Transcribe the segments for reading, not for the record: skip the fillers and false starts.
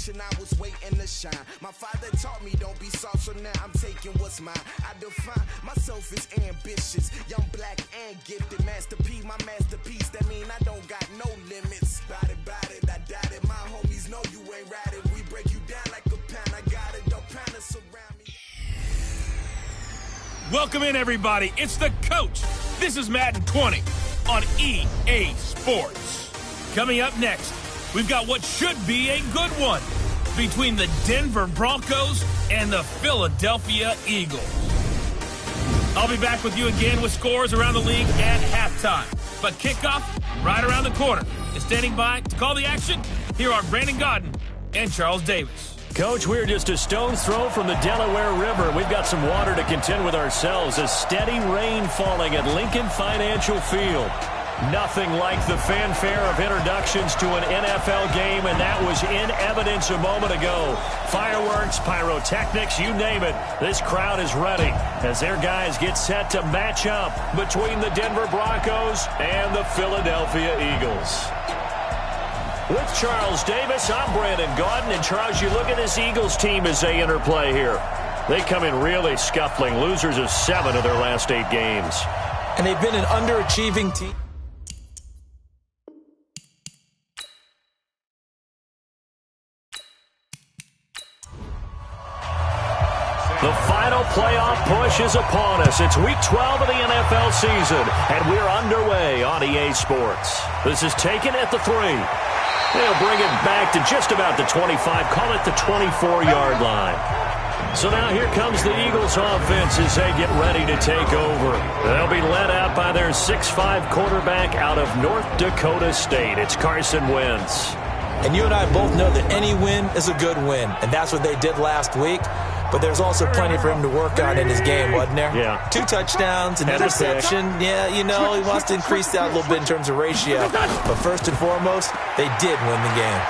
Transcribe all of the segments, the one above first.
generation, I was waiting to shine. My father taught me don't be soft, so now I'm taking what's mine. I define myself as ambitious, young, black, and gifted. Master P, my masterpiece, that mean I don't got no limits. Bout it, I doubt it. My homies know you ain't ratted. We break you down like a pound. I got it, don't pound us around me. Welcome in, everybody. It's the coach. This is Madden 20 on EA Sports. Coming up next, we've got what should be a good one between the Denver Broncos and the Philadelphia Eagles. I'll be back with you again with scores around the league at halftime. But kickoff right around the corner. And standing by to call the action, here are Brandon Godden and Charles Davis. Coach, we're just a stone's throw from the Delaware River. We've got some water to contend with ourselves. A steady rain falling at Lincoln Financial Field. Nothing like the fanfare of introductions to an NFL game, and that was in evidence a moment ago. Fireworks, pyrotechnics, you name it. This crowd is ready as their guys get set to match up between the Denver Broncos and the Philadelphia Eagles. With Charles Davis, I'm Brandon Godden. And Charles, you look at this Eagles team as they interplay here. They come in really scuffling, losers of 7 of their last 8 games. And they've been an underachieving team. The final playoff push is upon us. It's week 12 of the NFL season, and we're underway on EA Sports. This is taken at the 3. They'll bring it back to just about the 25, call it the 24-yard line. So now here comes the Eagles offense as they get ready to take over. They'll be led out by their 6'5 quarterback out of North Dakota State. It's Carson Wentz. And you and I both know that any win is a good win, and that's what they did last week. But there's also plenty for him to work on in his game, wasn't there? Yeah. 2 touchdowns, an interception. Yeah, you know, he wants to increase that a little bit in terms of ratio. But first and foremost, they did win the game.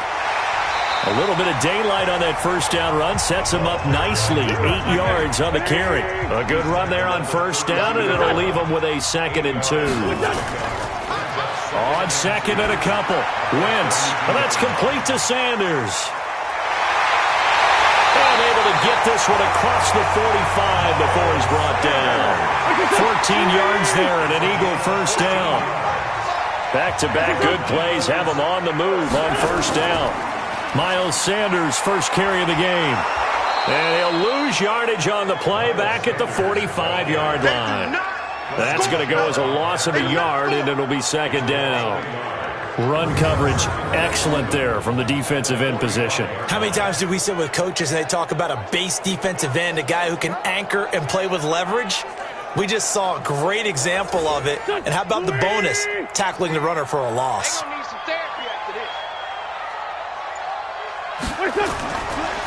A little bit of daylight on that first down run sets him up nicely. 8 yards on the carry. A good run there on first down, and it'll leave him with a 2nd and 2. On 2nd and a couple. Wentz. Well, that's complete to Sanders. And able to get this one across the 45 before he's brought down. 14 yards there and an Eagle first down. Back-to-back good plays have him on the move on first down. Miles Sanders, first carry of the game. And he'll lose yardage on the play back at the 45-yard line. That's going to go as a loss of a yard, and it'll be 2nd down. Run coverage, excellent there from the defensive end position. How many times do we sit with coaches and they talk about a base defensive end, a guy who can anchor and play with leverage? We just saw a great example of it. And how about the bonus, tackling the runner for a loss?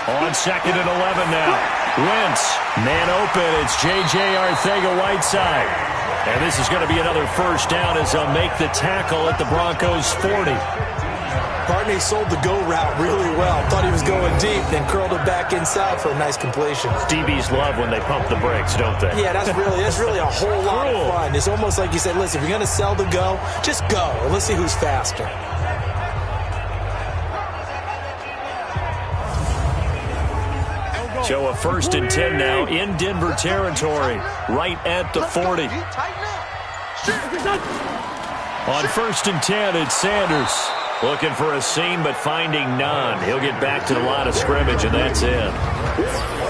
On 2nd and 11 now. Wentz, man open. It's J.J. Arcega-Whiteside. And this is going to be another first down as they'll make the tackle at the Broncos' 40. Barney sold the go route really well. Thought he was going deep, then curled it back inside for a nice completion. DBs love when they pump the brakes, don't they? Yeah, that's really a whole lot of fun. It's almost like you said, listen, if you're going to sell the go, just go. And let's see who's faster. So a 1st and 10 now in Denver territory, right at the 40. On 1st and 10, it's Sanders. Looking for a seam, but finding none. He'll get back to the line of scrimmage, and that's it.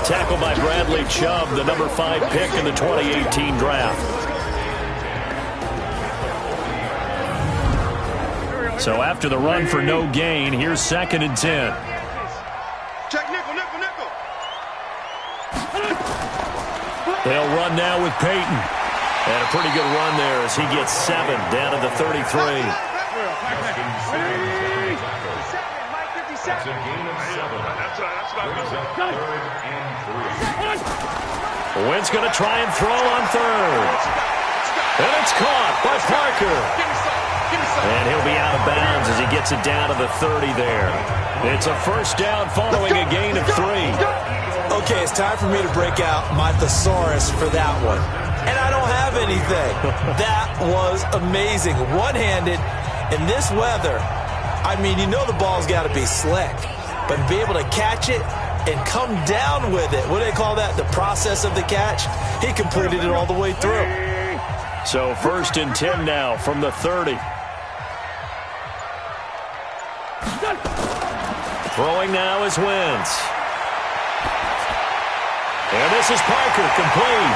Tackled by Bradley Chubb, the number 5 pick in the 2018 draft. So after the run for no gain, here's 2nd and 10. They'll run now with Peyton. And a pretty good run there as he gets 7 down to the 33. Wentz going to try and throw on 3rd. And it's caught by Parker. And he'll be out of bounds as he gets it down to the 30 there. It's a first down following a gain of 3. Okay, it's time for me to break out my thesaurus for that one. And I don't have anything. That was amazing. One-handed in this weather. I mean, you know the ball's got to be slick. but to be able to catch it and come down with it, what do they call that? The process of the catch? He completed it all the way through. So 1st and 10 now from the 30. Throwing now is Wentz. And this is Parker, complete.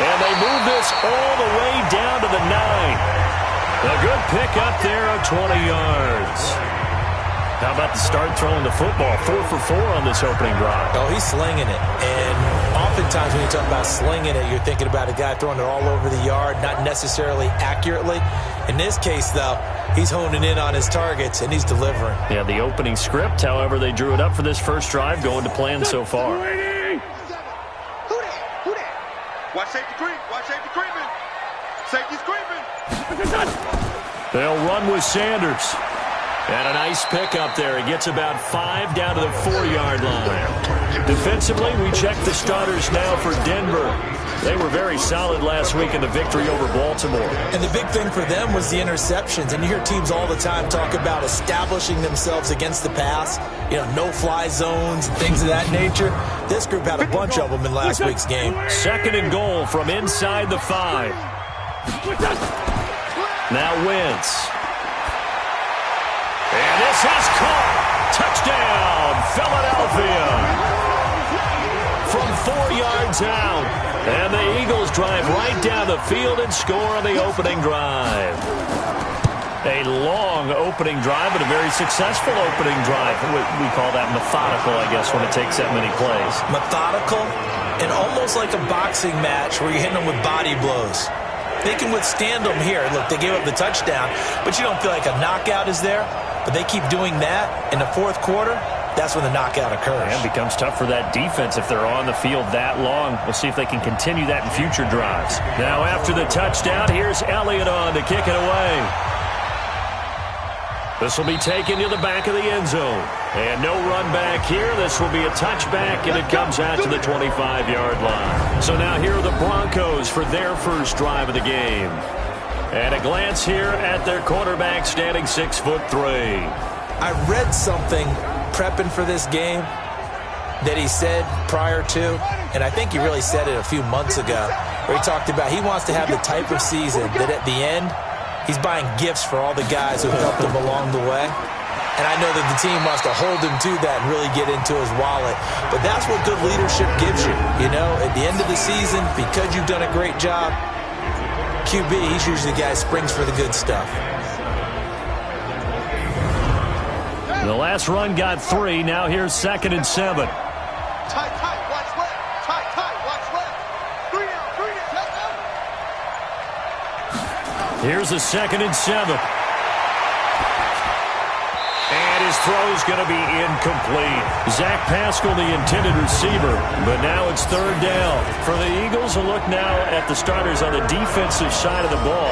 And they move this all the way down to the 9. A good pick up there of 20 yards. How about the start throwing the football? 4 for 4 on this opening drive. Oh, he's slinging it. And oftentimes when you talk about slinging it, you're thinking about a guy throwing it all over the yard, not necessarily accurately. In this case, though, he's honing in on his targets, and he's delivering. Yeah, the opening script, however, they drew it up for this first drive, going to plan so far. Watch safety creep. Watch safety creeping. Safety's creeping. They'll run with Sanders. And a nice pick up there. He gets about 5 down to the 4-yard line. Defensively, we check the starters now for Denver. They were very solid last week in the victory over Baltimore. And the big thing for them was the interceptions. And you hear teams all the time talk about establishing themselves against the pass, no-fly zones and things of that nature. This group had a bunch of them in last week's game. 2nd and goal from inside the 5. Now Wentz. And this is caught. Touchdown, Philadelphia. From 4 yards out. And the Eagles drive right down the field and score on the opening drive. A long opening drive, but a very successful opening drive. We call that methodical, I guess, when it takes that many plays. Methodical and almost like a boxing match where you're hitting them with body blows. They can withstand them here. Look, they gave up the touchdown, but you don't feel like a knockout is there. But they keep doing that in the 4th quarter. That's when the knockout occurs. And it becomes tough for that defense if they're on the field that long. We'll see if they can continue that in future drives. Now after the touchdown, here's Elliott on to kick it away. This will be taken to the back of the end zone. And no run back here. This will be a touchback, and it comes out to the 25-yard line. So now here are the Broncos for their first drive of the game. And a glance here at their quarterback standing 6'3". I read something prepping for this game that he said prior to, and I think he really said it a few months ago, where he talked about he wants to have the type of season that at the end, he's buying gifts for all the guys who helped him along the way. And I know that the team wants to hold him to that and really get into his wallet. But that's what good leadership gives you. At the end of the season, because you've done a great job, QB, he's usually the guy who springs for the good stuff. The last run got 3. Now here's 2nd and 7. Tight, watch left. Tight, watch left. 3 down, Here's a 2nd and 7. And his throw's going to be incomplete. Zach Pascal, the intended receiver, but now it's 3rd down. For the Eagles, a look now at the starters on the defensive side of the ball.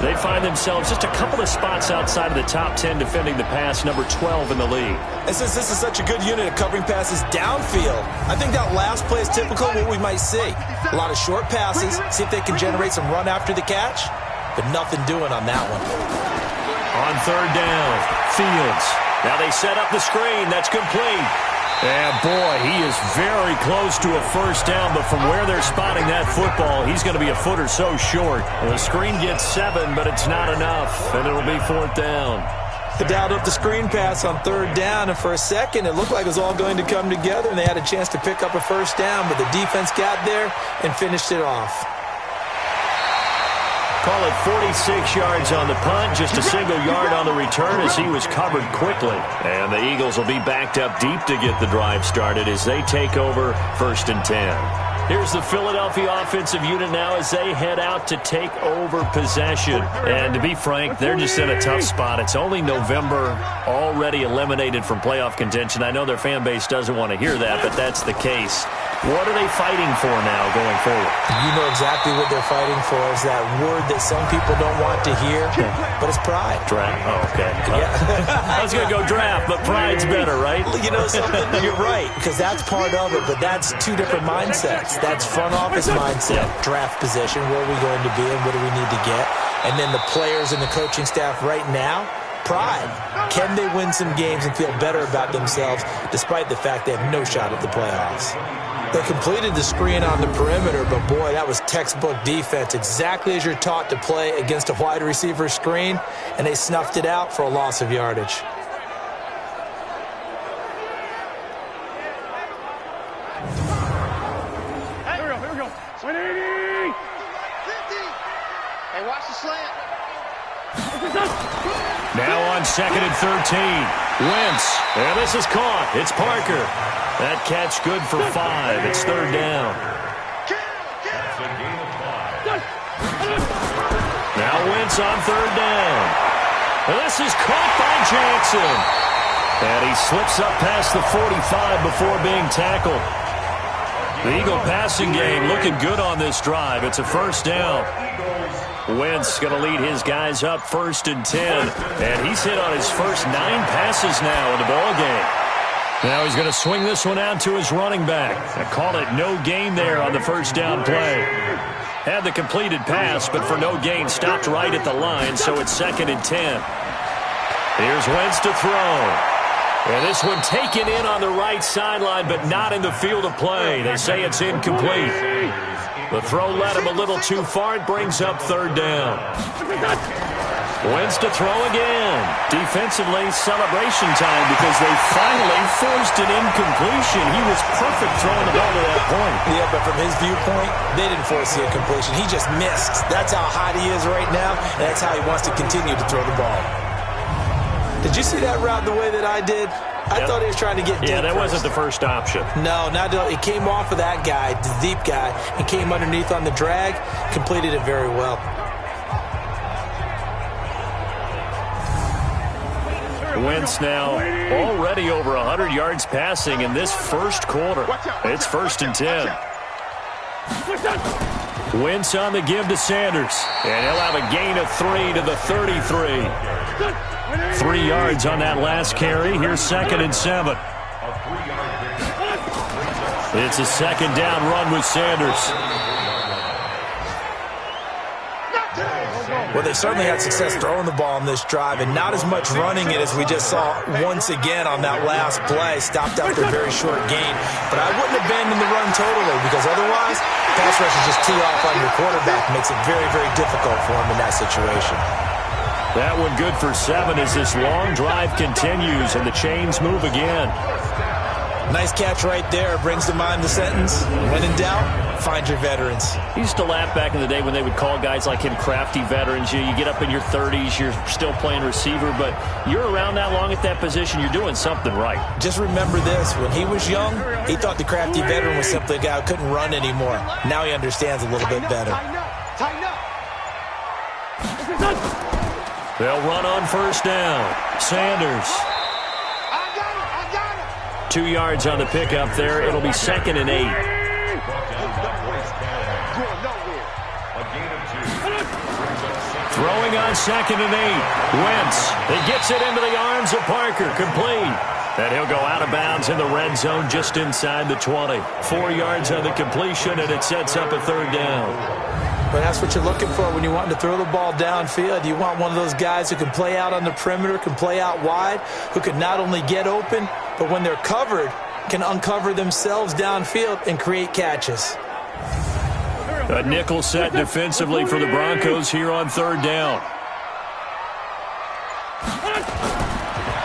They find themselves just a couple of spots outside of the top 10 defending the pass, number 12 in the league. And since this is such a good unit at covering passes downfield, I think that last play is typical of what we might see. A lot of short passes, see if they can generate some run after the catch, but nothing doing on that one. On 3rd down, Fields. Now they set up the screen. That's complete. And, boy, he is very close to a first down, but from where they're spotting that football, he's going to be a foot or so short. The screen gets 7, but it's not enough, and it'll be 4th down. They dialed up the screen pass on 3rd down, and for a second it looked like it was all going to come together, and they had a chance to pick up a first down, but the defense got there and finished it off. Call it 46 yards on the punt, just a single yard on the return as he was covered quickly. And the Eagles will be backed up deep to get the drive started as they take over 1st and 10. Here's the Philadelphia offensive unit now as they head out to take over possession. And to be frank, they're just in a tough spot. It's only November, already eliminated from playoff contention. I know their fan base doesn't want to hear that, but that's the case. What are they fighting for now going forward? You know exactly what they're fighting for is that word that some people don't want to hear, but it's pride. Draft? Oh, okay. Yeah. I was going to go draft, but pride's better, right? You know something? You're right, because that's part of it, but that's two different mindsets. That's front office mindset, draft position, where are we going to be and what do we need to get? And then the players and the coaching staff right now, pride. Can they win some games and feel better about themselves despite the fact they have no shot at the playoffs? They completed the screen on the perimeter, but boy, that was textbook defense, exactly as you're taught to play against a wide receiver screen, and they snuffed it out for a loss of yardage. Here we go. 180! 50! Hey, watch the slant. Now on 2nd and 13. Wentz. And this is caught. It's Parker. That catch good for 5. It's 3rd down. Now Wentz on 3rd down. And this is caught by Jackson. And he slips up past the 45 before being tackled. The Eagle passing game looking good on this drive. It's a 1st down. Wentz going to lead his guys up 1st and 10. And he's hit on his first 9 passes now in the ballgame. Now he's going to swing this one out to his running back. I call it no gain there on the 1st down play. Had the completed pass, but for no gain, stopped right at the line, so it's 2nd and 10. Here's Wentz to throw. And this one taken in on the right sideline, but not in the field of play. They say it's incomplete. The throw led him a little too far. It brings up 3rd down. Wentz to throw again. Defensively, celebration time because they finally forced an incompletion. He was perfect throwing the ball to that point. Yeah, but from his viewpoint, they didn't force the incompletion. He just missed. That's how hot he is right now, and that's how he wants to continue to throw the ball. Did you see that route the way that I did? I thought he was trying to get deep. Yeah, that first. wasn't the first option. No, it came off of that guy, the deep guy, and came underneath on the drag, completed it very well. Wentz now already over 100 yards passing in this first quarter. It's 1st and 10. Wentz on the give to Sanders. And he'll have a gain of 3 to the 33. 3 yards on that last carry. Here's 2nd and 7. It's a 2nd down run with Sanders. Well, they certainly had success throwing the ball on this drive, and not as much running it as we just saw once again on that last play. Stopped after a very short gain. But I wouldn't abandon the run totally, because otherwise, pass rush is just tee off on your quarterback. Makes it very, very difficult for him in that situation. That one good for 7 as this long drive continues, and the chains move again. Nice catch right there. Brings to mind the sentence, when in doubt, find your veterans. I used to laugh back in the day when they would call guys like him crafty veterans. You get up in your 30s, you're still playing receiver, but you're around that long at that position, you're doing something right. Just remember this. When he was young, he thought the crafty veteran was simply a guy who couldn't run anymore. Now he understands a little bit better. Tighten up. They'll run on 1st down. Sanders. 2 yards on the pickup there. It'll be 2nd and 8. Throwing on 2nd and 8. Wentz. He gets it into the arms of Parker. Complete. And he'll go out of bounds in the red zone just inside the 20. 4 yards on the completion, and it sets up a 3rd down. But that's what you're looking for when you want to throw the ball downfield. You want one of those guys who can play out on the perimeter, can play out wide, who can not only get open, but when they're covered, can uncover themselves downfield and create catches. A nickel set defensively for the Broncos here on 3rd down.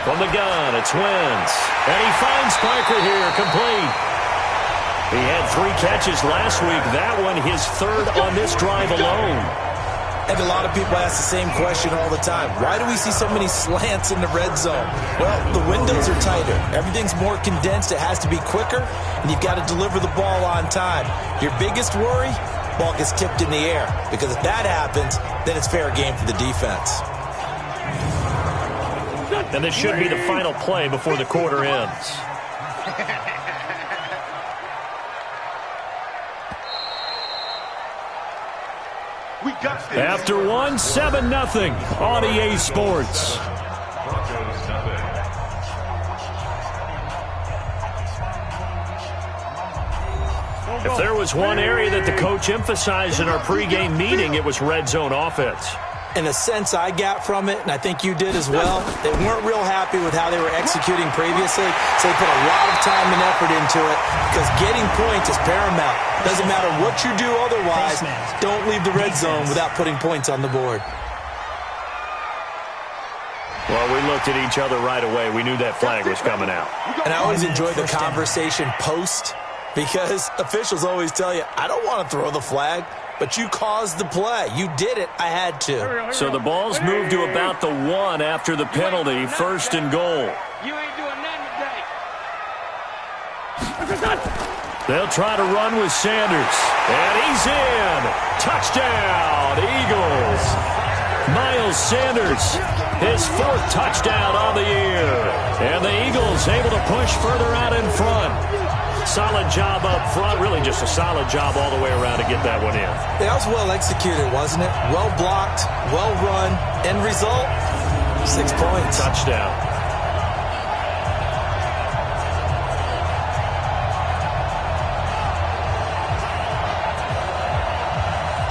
From the gun, it's Wentz. And he finds Parker here, complete. He had 3 catches last week. That one, his 3rd on this drive alone. And a lot of people ask the same question all the time. Why do we see so many slants in the red zone? Well, the windows are tighter. Everything's more condensed. It has to be quicker, and you've got to deliver the ball on time. Your biggest worry, ball gets tipped in the air. Because if that happens, then it's fair game for the defense. And this should be the final play before the quarter ends. After one, 7-0 on EA Sports. If there was one area that the coach emphasized in our pregame meeting, it was red zone offense. And the sense I got from it, and I think you did as well, they weren't real happy with how they were executing previously, so they put a lot of time and effort into it because getting points is paramount. Doesn't matter what you do otherwise, don't leave the red zone without putting points on the board. Well, we looked at each other right away. We knew that flag was coming out. And I always enjoy the conversation post because officials always tell you, I don't want to throw the flag. But you caused the play. You did it. I had to. So the ball's moved to about the 1 after the penalty. First and goal. You ain't doing nothing today. They'll try to run with Sanders. And he's in. Touchdown, Eagles. Miles Sanders, his 4th touchdown on the year. And the Eagles able to push further out in front. Solid job up front. Really just a solid job all the way around to get that one in. That was well executed, wasn't it? Well blocked, well run. End result, 6 points. Touchdown.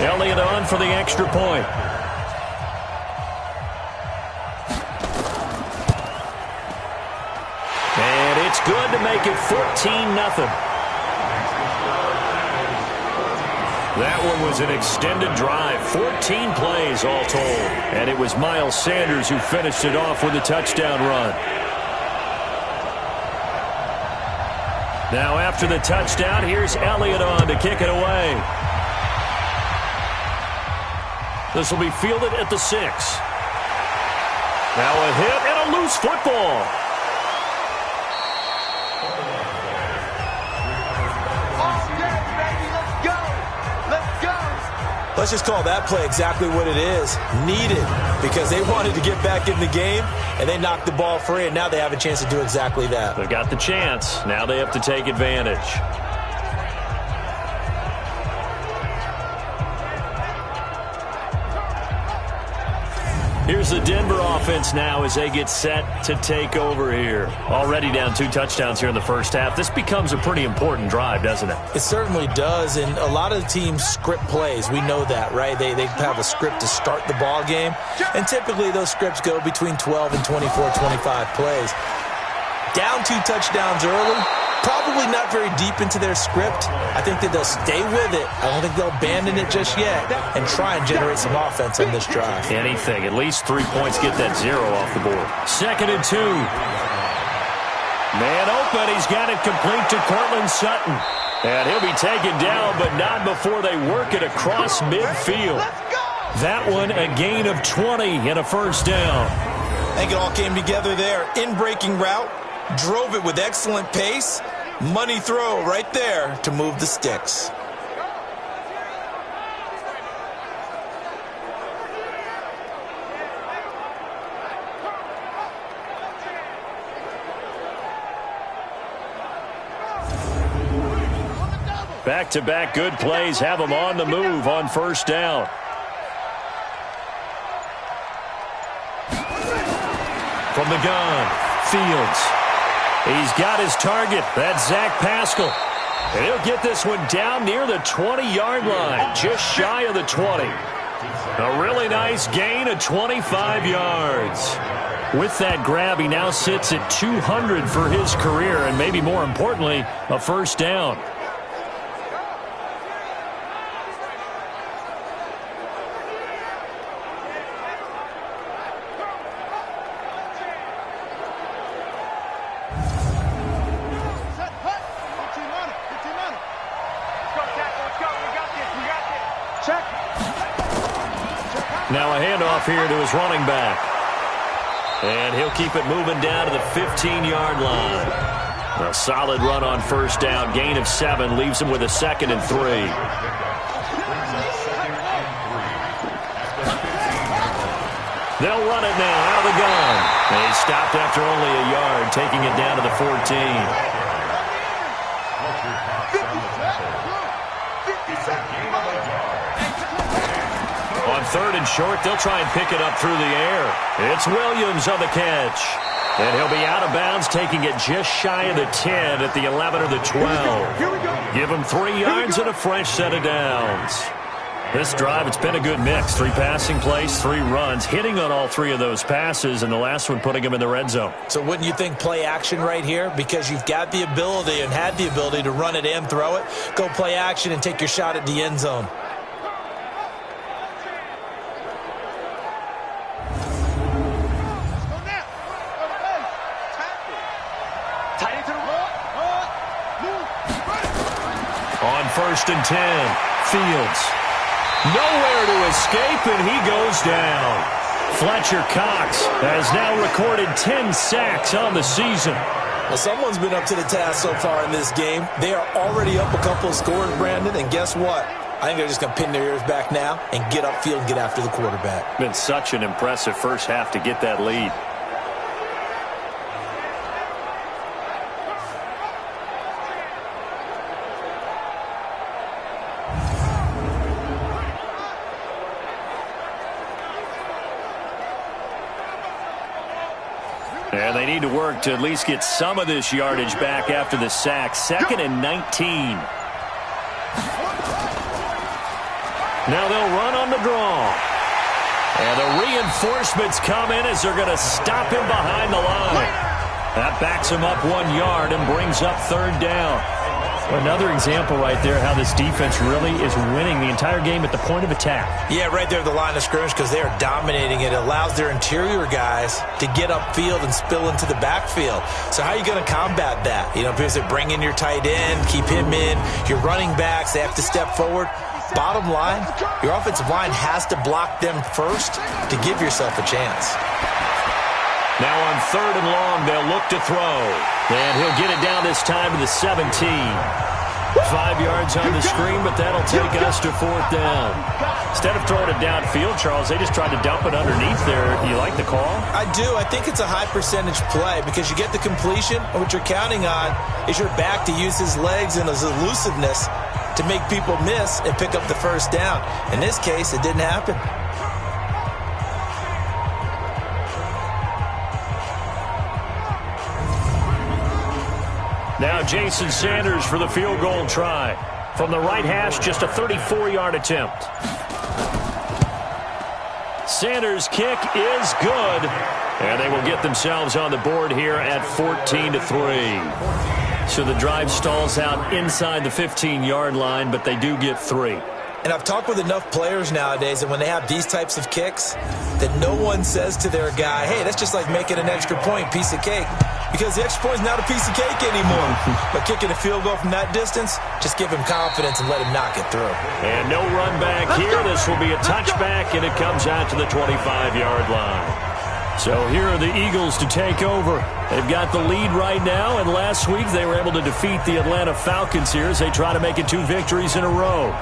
Elliott on for the extra point. And it's good to make it 14-0. That one was an extended drive, 14 plays all told. And it was Miles Sanders who finished it off with a touchdown run. Now after the touchdown, here's Elliott on to kick it away. This will be fielded at the 6. Now a hit and a loose football. Let's just call that play exactly what it is. Needed, because they wanted to get back in the game, and they knocked the ball free, and now they have a chance to do exactly that. They've got the chance. Now they have to take advantage. Here's the Denver offense now as they get set to take over here. Already down 2 touchdowns here in the first half. This becomes a pretty important drive, doesn't it? It certainly does, and a lot of the teams script plays. We know that, right? They have a script to start the ball game, and typically those scripts go between 12 and 24, 25 plays. Down 2 touchdowns early, probably not very deep into their script. I think that they'll stay with it. I don't think they'll abandon it just yet and try and generate some offense on this drive. Anything. At least 3 points, get that 0 off the board. 2nd and 2. Man open. He's got it complete to Cortland Sutton. And he'll be taken down, but not before they work it across midfield. That one a gain of 20 and a first down. I think it all came together there. In-breaking route. Drove it with excellent pace. Money throw right there to move the sticks. Back-to-back good plays have them on the move on first down. From the gun, Fields. He's got his target. That's Zach Pascal. And he'll get this one down near the 20-yard line, just shy of the 20. A really nice gain of 25 yards. With that grab, he now sits at 200 for his career, and maybe more importantly, a first down. Now a handoff here to his running back. And he'll keep it moving down to the 15-yard line. A solid run on first down. Gain of 7 leaves him with a 2nd and 3. They'll run it now out of the gun. They stopped after only a yard, taking it down to the 14. On 3rd and short, they'll try and pick it up through the air. It's Williams on the catch. And he'll be out of bounds, taking it just shy of the 10 at the 11 or the 12. Give him 3 yards and a fresh set of downs. This drive, it's been a good mix. 3 passing plays, 3 runs, hitting on all 3 of those passes, and the last one putting them in the red zone. So wouldn't you think play action right here? Because you've got the ability and had the ability to run it and throw it. Go play action and take your shot at the end zone. On 1st and 10, Fields. Nowhere to escape, and he goes down. Fletcher Cox has now recorded 10 sacks on the season. Well, someone's been up to the task so far in this game. They are already up a couple of scores, Brandon, and guess what? I think they're just going to pin their ears back now and get upfield and get after the quarterback. Been such an impressive first half to get that lead. And they need to work to at least get some of this yardage back after the sack. 2nd and 19. Now they'll run on the draw. And the reinforcements come in as they're going to stop him behind the line. That backs him up 1 yard and brings up 3rd down. Another example right there how this defense really is winning the entire game at the point of attack. Yeah, right there at the line of scrimmage because they are dominating it. It allows their interior guys to get upfield and spill into the backfield. So how are you going to combat that? You know, because they bring in your tight end, keep him in. Your running backs, they have to step forward. Bottom line, your offensive line has to block them first to give yourself a chance. Now on 3rd and long, they'll look to throw. And he'll get it down this time to the 17. 5 yards on the screen, but that'll take us to 4th down. Instead of throwing it downfield, Charles, they just tried to dump it underneath there. You like the call? I do. I think it's a high percentage play because you get the completion, and what you're counting on is your back to use his legs and his elusiveness to make people miss and pick up the 1st down. In this case, it didn't happen. Now Jason Sanders for the field goal try. From the right hash, just a 34-yard attempt. Sanders' kick is good. And they will get themselves on the board here at 14-3. So the drive stalls out inside the 15-yard line, but they do get 3. And I've talked with enough players nowadays, and when they have these types of kicks, that no one says to their guy, hey, that's just like making an extra point, piece of cake. Because the extra point is not a piece of cake anymore. But kicking a field goal from that distance, just give him confidence and let him knock it through. And no run back here. This will be a touchback, and it comes out to the 25-yard line. So here are the Eagles to take over. They've got the lead right now, and last week they were able to defeat the Atlanta Falcons here as they try to make it 2 victories in a row.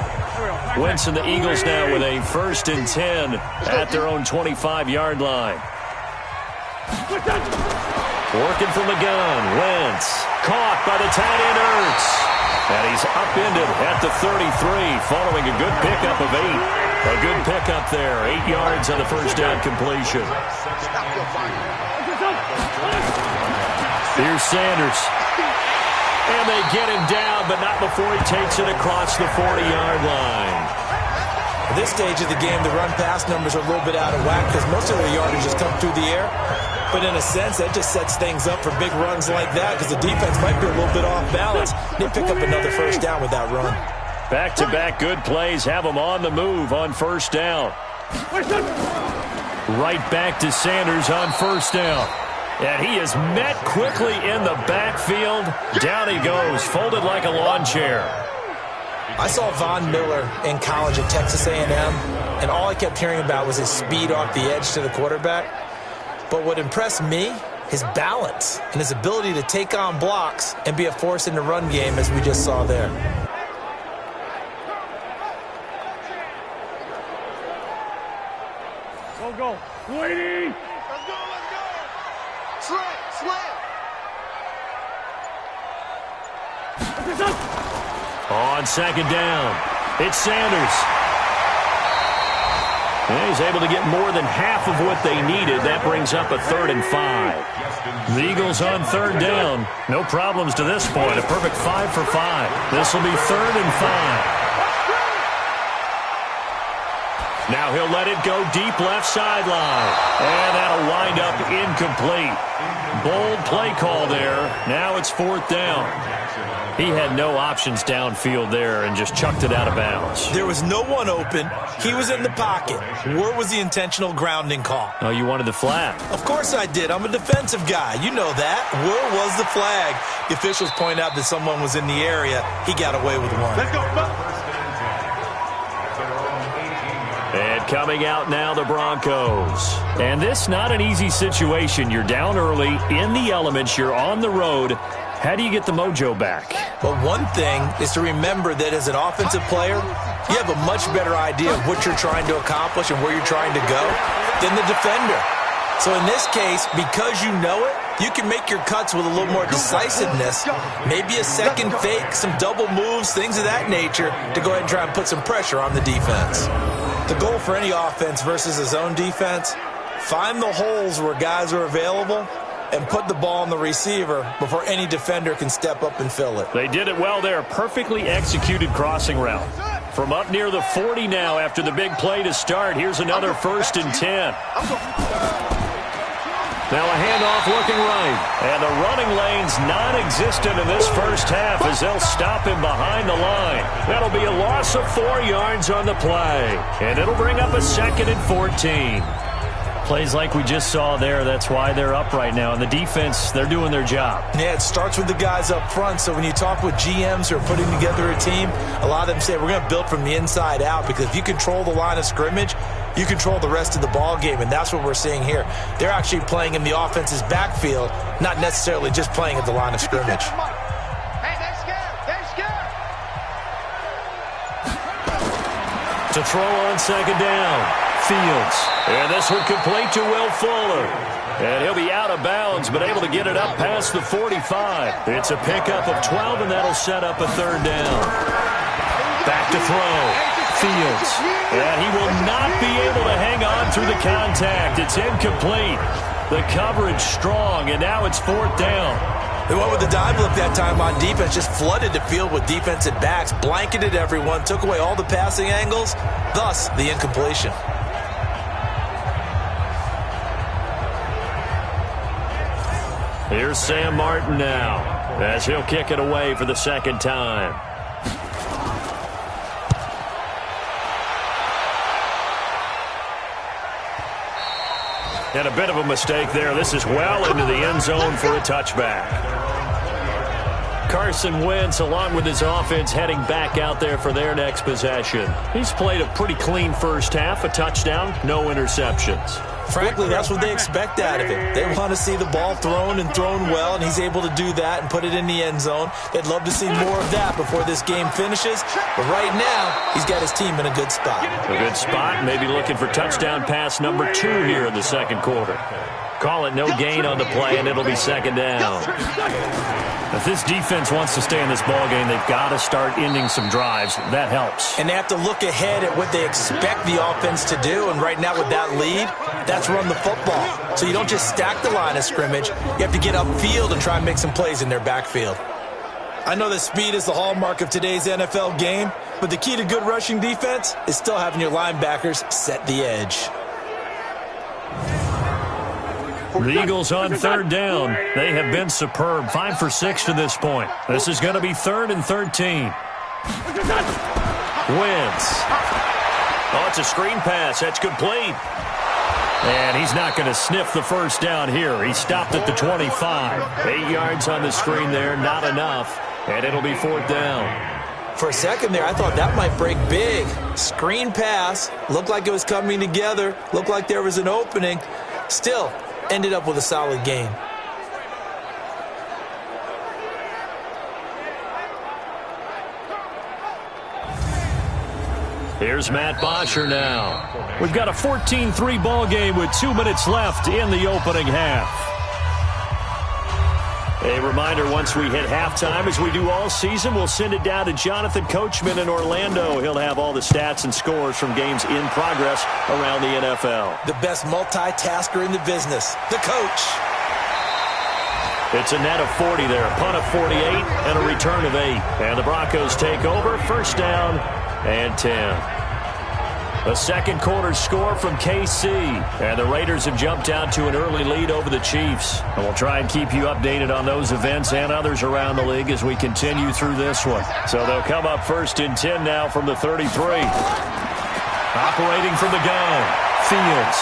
Wentz and the Eagles now with a 1st and 10 at their own 25-yard line. Working from the gun, Wentz caught by the tight end Ertz. And he's upended at the 33 following a good pickup of 8. A good pickup there, 8 yards on the 1st down completion. Here's Sanders. And they get him down, but not before he takes it across the 40-yard line. At this stage of the game, the run-pass numbers are a little bit out of whack because most of their yardage has come through the air. But in a sense, that just sets things up for big runs like that because the defense might be a little bit off balance. They pick up another 1st down with that run. Back-to-back good plays have them on the move on 1st down. Right back to Sanders on 1st down. And he is met quickly in the backfield. Down he goes, folded like a lawn chair. I saw Von Miller in college at Texas A&M, and all I kept hearing about was his speed off the edge to the quarterback. But what impressed me, his balance and his ability to take on blocks and be a force in the run game as we just saw there. Go. Waiting. Let's go. Slam. On 2nd down, it's Sanders. And he's able to get more than half of what they needed. That brings up a 3rd and 5. The Eagles on 3rd down. No problems to this point. A perfect 5 for 5. This will be 3rd and 5. Now he'll let it go deep left sideline. And that'll wind up incomplete. Bold play call there. Now it's 4th down. He had no options downfield there and just chucked it out of bounds. There was no one open. He was in the pocket. Where was the intentional grounding call? Oh, you wanted the flag. Of course I did. I'm a defensive guy. You know that. Where was the flag? The officials point out that someone was in the area. He got away with one. Let's go, And coming out now, the Broncos. And this not an easy situation. You're down early, in the elements, you're on the road. How do you get the mojo back? But one thing is to remember that as an offensive player, you have a much better idea of what you're trying to accomplish and where you're trying to go than the defender. So in this case, because you know it, you can make your cuts with a little more decisiveness, maybe a second fake, some double moves, things of that nature, to go ahead and try and put some pressure on the defense. The goal for any offense versus a zone defense, find the holes where guys are available and put the ball on the receiver before any defender can step up and fill it. They did it well there. Perfectly executed crossing route. From up near the 40 now after the big play to start. Here's another 1st and 10. Now a handoff looking right. And the running lane's non-existent in this first half as they'll stop him behind the line. That'll be a loss of 4 yards on the play. And it'll bring up a 2nd and 14. Plays like we just saw there, that's why they're up right now. And the defense, they're doing their job. Yeah, it starts with the guys up front. So when you talk with GMs who are putting together a team, a lot of them say we're going to build from the inside out, because if you control the line of scrimmage, you control the rest of the ball game, and that's what we're seeing here. They're actually playing in the offense's backfield, not necessarily just playing at the line of scrimmage. Hey, they're scared. They're scared. To throw on 2nd down. Fields. And this one complete to Will Fuller. And he'll be out of bounds, but able to get it up past the 45. It's a pickup of 12, and that'll set up a 3rd down. Back to throw. Fields. And he will not be able to hang on through the contact. It's incomplete. The coverage strong, and now it's 4th down. They went with the dive look that time on defense, just flooded the field with defensive backs, blanketed everyone, took away all the passing angles, thus the incompletion. Here's Sam Martin now, as he'll kick it away for the 2nd time. And a bit of a mistake there. This is well into the end zone for a touchback. Carson Wentz, along with his offense, heading back out there for their next possession. He's played a pretty clean first half, a touchdown, no interceptions. Frankly, that's what they expect out of him. They want to see the ball thrown and thrown well, and he's able to do that and put it in the end zone. They'd love to see more of that before this game finishes. But right now, he's got his team in a good spot. A good spot, maybe looking for touchdown pass number 2 here in the 2nd quarter. Call it no gain on the play, and it'll be 2nd down. If this defense wants to stay in this ballgame, they've got to start ending some drives. That helps. And they have to look ahead at what they expect the offense to do. And right now with that lead, that's run the football. So you don't just stack the line of scrimmage. You have to get upfield and try and make some plays in their backfield. I know that speed is the hallmark of today's NFL game, but the key to good rushing defense is still having your linebackers set the edge. The Eagles on 3rd down. They have been superb. 5 for 6 to this point. This is going to be 3rd and 13. Wentz. Oh, it's a screen pass. That's complete. And he's not going to sniff the first down here. He stopped at the 25. 8 yards on the screen there. Not enough. And it'll be 4th down. For a second there, I thought that might break big. Screen pass. Looked like it was coming together. Looked like there was an opening. Still, ended up with a solid game. Here's Matt Bosher now. We've got a 14-3 ball game with 2 minutes left in the opening half. A reminder, once we hit halftime, as we do all season, we'll send it down to Jonathan Coachman in Orlando. He'll have all the stats and scores from games in progress around the NFL. The best multitasker in the business, the coach. It's a net of 40 there, a punt of 48, and a return of 8. And the Broncos take over, 1st down and 10. A second quarter score from KC. And the Raiders have jumped out to an early lead over the Chiefs. And we'll try and keep you updated on those events and others around the league as we continue through this one. So they'll come up 1st and 10 now from the 33. Operating from the gun. Fields.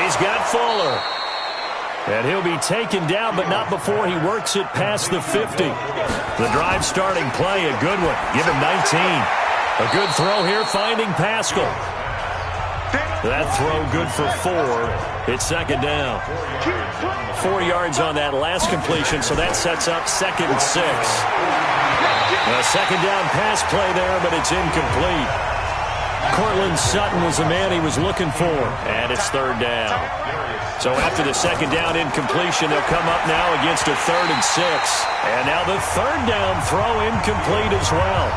He's got Fuller. And he'll be taken down, but not before he works it past the 50. The drive starting play, a good one. Give him 19. A good throw here, finding Pascal. That throw good for 4. It's second down. 4 yards on that last completion, so that sets up 2nd and 6. A second down pass play there, but it's incomplete. Cortland Sutton was the man he was looking for, and it's 3rd down. So after the second down incompletion, they'll come up now against a 3rd and 6. And now the 3rd down throw incomplete as well.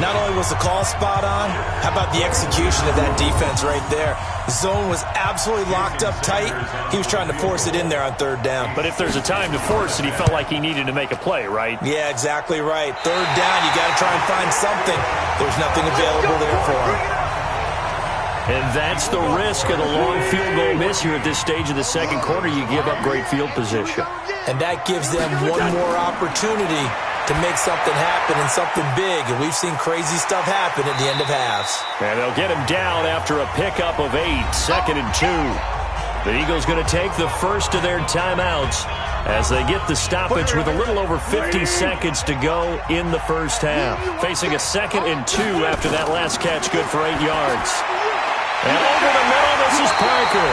Not only was the call spot on, how about the execution of that defense right there? The zone was absolutely locked up tight. He was trying to force it in there on 3rd down. But if there's a time to force it, he felt like he needed to make a play, right? Yeah, exactly right. 3rd down, you got to try and find something. There's nothing available there for him. And that's the risk of the long field goal miss here at this stage of the second quarter. You give up great field position. And that gives them one more opportunity to make something happen and something big. And we've seen crazy stuff happen at the end of halves. And they'll get him down after a pickup of 8, 2nd and 2. The Eagles going to take the first of their timeouts as they get the stoppage with a little over 50 seconds to go in the first half. Facing a 2nd and 2 after that last catch, good for 8 yards. And over the middle, this is Parker.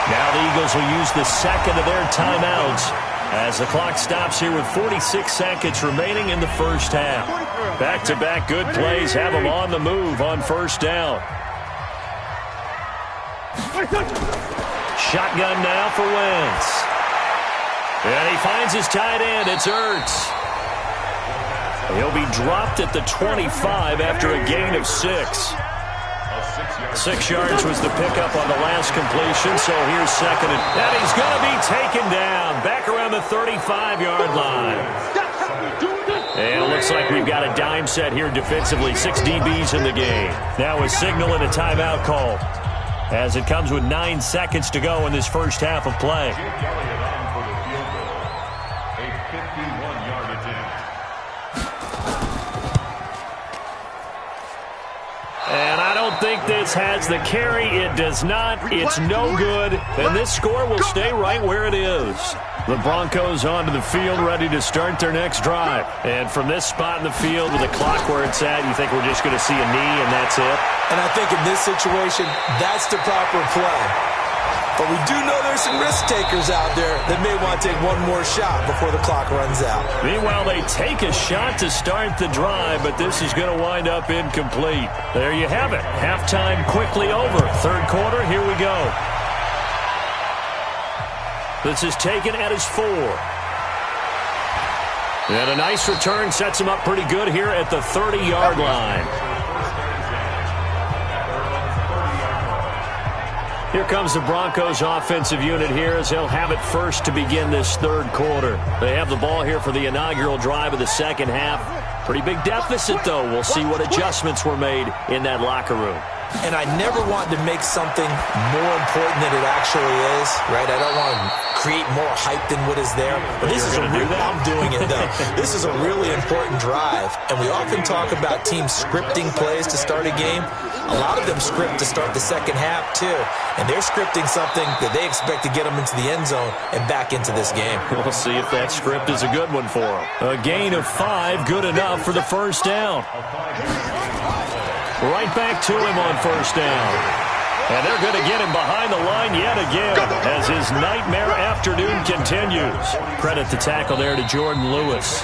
Now the Eagles will use the second of their timeouts as the clock stops here with 46 seconds remaining in the first half. Back-to-back good plays have them on the move on 1st down. Shotgun now for Wentz. And he finds his tight end. It's Ertz. He'll be dropped at the 25 after a gain of 6. 6 yards was the pickup on the last completion, so here's 2nd and he's going to be taken down back around the 35-yard line. And it looks like we've got a dime set here defensively. 6 DBs in the game. Now a signal and a timeout call as it comes with 9 seconds to go in this first half of play. And I don't think this has the carry. It does not. It's no good. And this score will stay right where it is. The Broncos onto the field, ready to start their next drive. And from this spot in the field with the clock where it's at, you think we're just going to see a knee and that's it? And I think in this situation, that's the proper play. But we do know there's some risk takers out there that may want to take one more shot before the clock runs out. Meanwhile, they take a shot to start the drive, but this is going to wind up incomplete. There you have it. Halftime quickly over. 3rd quarter, here we go. This is taken at his 4. And a nice return sets him up pretty good here at the 30-yard line. Here comes the Broncos offensive unit here as they'll have it first to begin this 3rd quarter. They have the ball here for the inaugural drive of the second half. Pretty big deficit, though. We'll see what adjustments were made in that locker room. And I never want to make something more important than it actually is, right? I don't want to create more hype than what is there. But this is I'm doing it, though. This is a really important drive. And we often talk about teams scripting plays to start a game. A lot of them script to start the second half, too. And they're scripting something that they expect to get them into the end zone and back into this game. We'll see if that script is a good one for them. A gain of 5, good enough for the first down. Right back to him on 1st down. And they're going to get him behind the line yet again as his nightmare afternoon continues. Credit the tackle there to Jordan Lewis.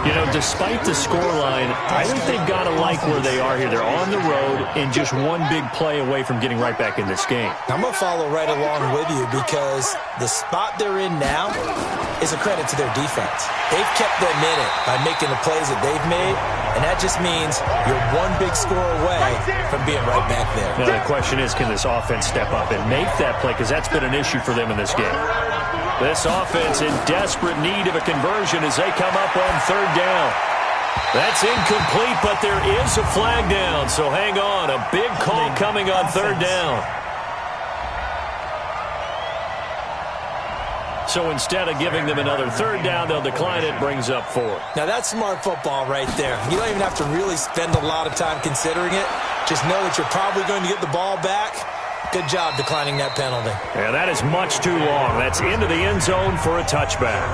You know, despite the scoreline, I think they've got to like where they are here. They're on the road and just one big play away from getting right back in this game. I'm going to follow right along with you because the spot they're in now is a credit to their defense. They've kept them in it by making the plays that they've made, and that just means you're one big score away from being right back there. Now, the question is, can this offense step up and make that play? Because that's been an issue for them in this game. This offense in desperate need of a conversion as they come up on 3rd down. That's incomplete, but there is a flag down, so hang on. A big call coming on third down. So instead of giving them another third down, they'll decline it, brings up fourth. Now that's smart football right there. You don't even have to really spend a lot of time considering it. Just know that you're probably going to get the ball back. Good job declining that penalty. Yeah, that is much too long. That's into the end zone for a touchback.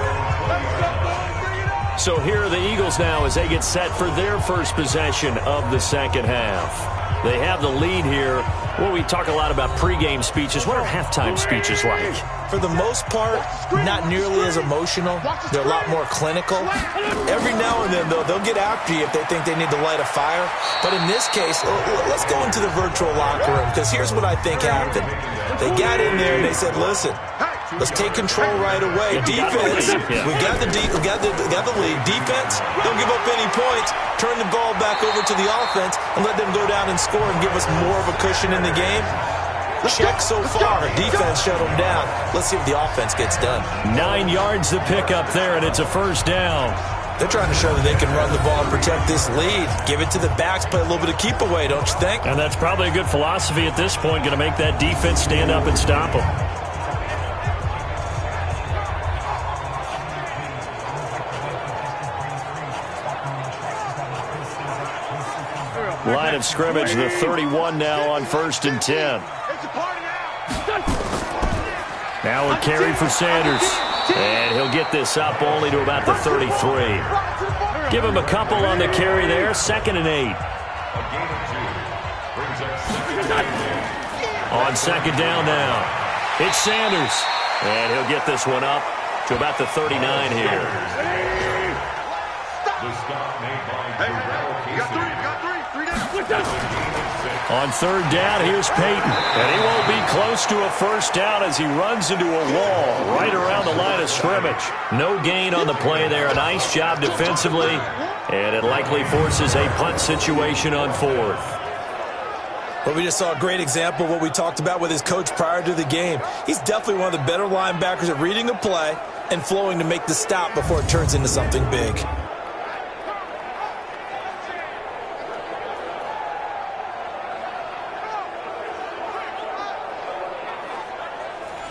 So here are the Eagles now as they get set for their first possession of the second half. They have the lead here. Well, we talk a lot about pregame speeches. What are halftime speeches like? For the most part, not nearly as emotional. They're a lot more clinical. Every now and then, though, they'll get after you if they think they need to light a fire. But in this case, let's go into the virtual locker room, because here's what I think happened. They got in there and they said, listen, let's take control right away. Defense, we got the lead. Defense, don't give up any points. Turn the ball back over to the offense and let them go down and score and give us more of a cushion in the game. Check so far. Defense shut them down. Let's see if the offense gets done. 9 yards to pick up there, and it's a first down. They're trying to show that they can run the ball and protect this lead. Give it to the backs, play a little bit of keep away, don't you think? And that's probably a good philosophy at this point, going to make that defense stand up and stop them. Line of scrimmage, the 31 now on 1st and 10. Now a carry for Sanders. And he'll get this up only to about the 33. Give him a couple on the carry there. 2nd and 8. On 2nd down now. It's Sanders. And he'll get this one up to about the 39 here. On 3rd down, here's Peyton. And he won't be close to a first down as he runs into a wall right around the line of scrimmage. No gain on the play there. A nice job defensively. And it likely forces a punt situation on 4th. Well, we just saw a great example of what we talked about with his coach prior to the game. He's definitely one of the better linebackers at reading a play and flowing to make the stop before it turns into something big.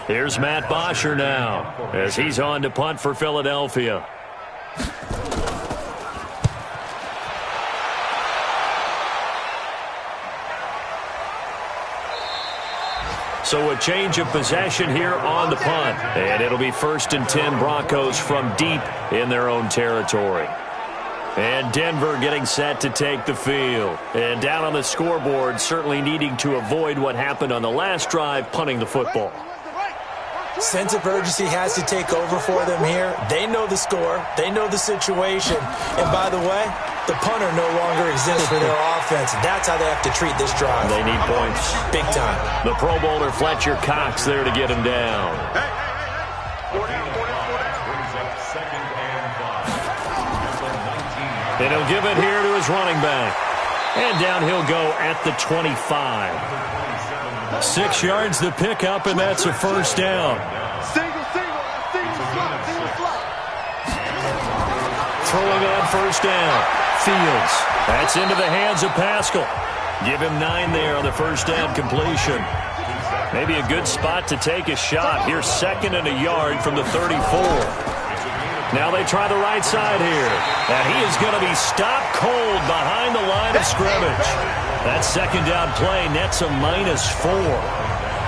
Here's Matt Bosher now as he's on to punt for Philadelphia. So a change of possession here on the punt. And it'll be 1st and 10 Broncos from deep in their own territory. And Denver getting set to take the field. And down on the scoreboard, certainly needing to avoid what happened on the last drive, punting the football. Sense of urgency has to take over for them here. They know the score. They know the situation. And by the way, the punter no longer exists for their offense. That's how they have to treat this drive. They need points. Big time. The Pro Bowler Fletcher Cox there to get him down. And he'll give it here to his running back. And down he'll go at the 25. 6 yards to pick up, and that's a first down. Throwing on 1st down. Fields. That's into the hands of Pascal. Give him 9 there on the 1st down completion. Maybe a good spot to take a shot. Here's 2nd and a yard from the 34. Now they try the right side here. And he is going to be stopped cold behind the line of scrimmage. That 2nd down play nets a -4.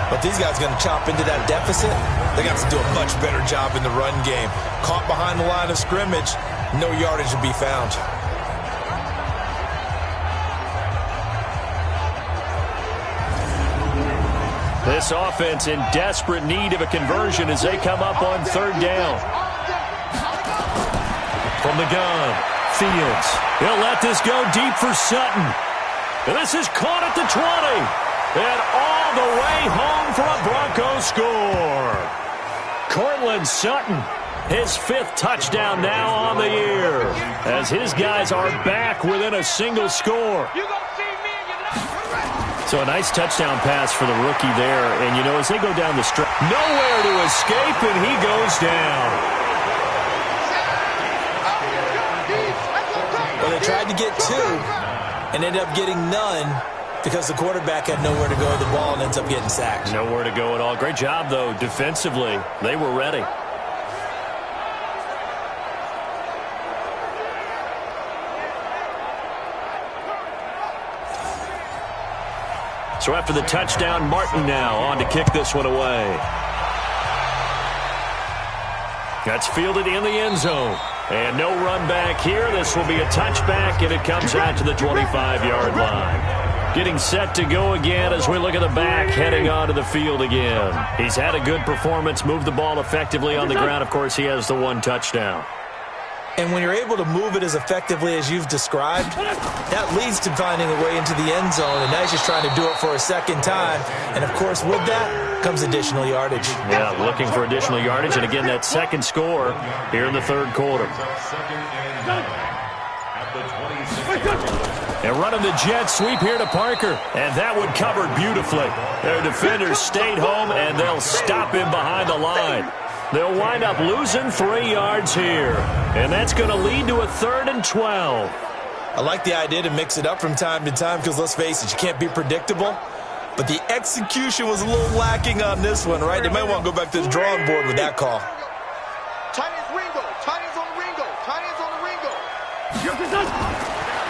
But these guys are going to chop into that deficit. They got to do a much better job in the run game. Caught behind the line of scrimmage, no yardage to be found. This offense in desperate need of a conversion as they come up on 3rd down. From the gun, Fields. He'll let this go deep for Sutton. And this is caught at the 20. And all the way home for a Broncos score. Cortland Sutton, his 5th touchdown now on the year. As his guys are back within a single score. So a nice touchdown pass for the rookie there. And, you know, as they go down the stretch, nowhere to escape, and he goes down. Well, they tried to get 2 and ended up getting none because the quarterback had nowhere to go with the ball and ends up getting sacked. Nowhere to go at all. Great job, though, defensively. They were ready. So after the touchdown, Martin now on to kick this one away. That's fielded in the end zone. And no run back here. This will be a touchback, and it comes out to the 25-yard line. Getting set to go again as we look at the back, heading onto the field again. He's had a good performance, moved the ball effectively on the ground. Of course, he has the 1 touchdown. And when you're able to move it as effectively as you've described, that leads to finding a way into the end zone, and now he's just trying to do it for a second time. And, of course, with that comes additional yardage. Yeah, looking for additional yardage, and again, that second score here in the third quarter. And running the jet sweep here to Parker, and that one covered beautifully. Their defenders stayed home, and they'll stop him behind the line. They'll wind up losing 3 yards here, and that's going to lead to a 3rd and 12. I like the idea to mix it up from time to time because, let's face it, you can't be predictable. But the execution was a little lacking on this one, right? They might want to go back to the drawing board with that call. Tiny's Ringo. Tiny's on the Ringo. Tiny's on the Ringo.